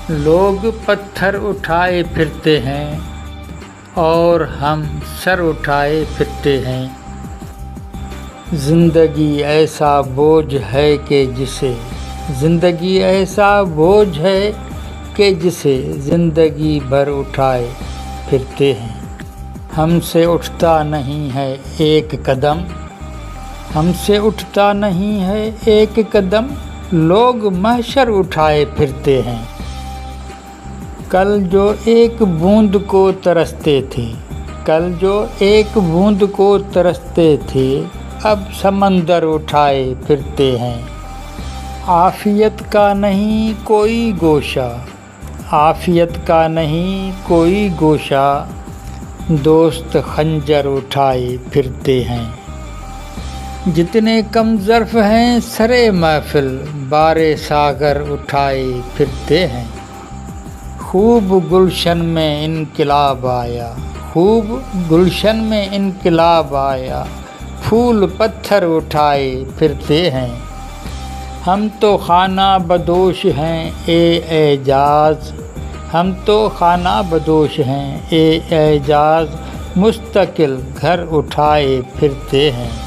لوگ پتھر اٹھائے پھرتے ہیں اور ہم سر اٹھائے پھرتے ہیں۔ زندگی ایسا بوجھ ہے کہ جسے زندگی بھر اٹھائے پھرتے ہیں۔ ہم سے اٹھتا نہیں ہے ایک قدم، لوگ محشر اٹھائے پھرتے ہیں۔ کل جو ایک بوند کو ترستے تھے اب سمندر اٹھائے پھرتے ہیں۔ عافیت کا نہیں کوئی گوشہ، دوست خنجر اٹھائے پھرتے ہیں۔ جتنے کم ظرف ہیں سرے محفل، بار ساغر اٹھائے پھرتے ہیں۔ خوب گلشن میں انقلاب آیا، پھول پتھر اٹھائے پھرتے ہیں۔ ہم تو خانہ بدوش ہیں اے اعجاز، مستقل گھر اٹھائے پھرتے ہیں۔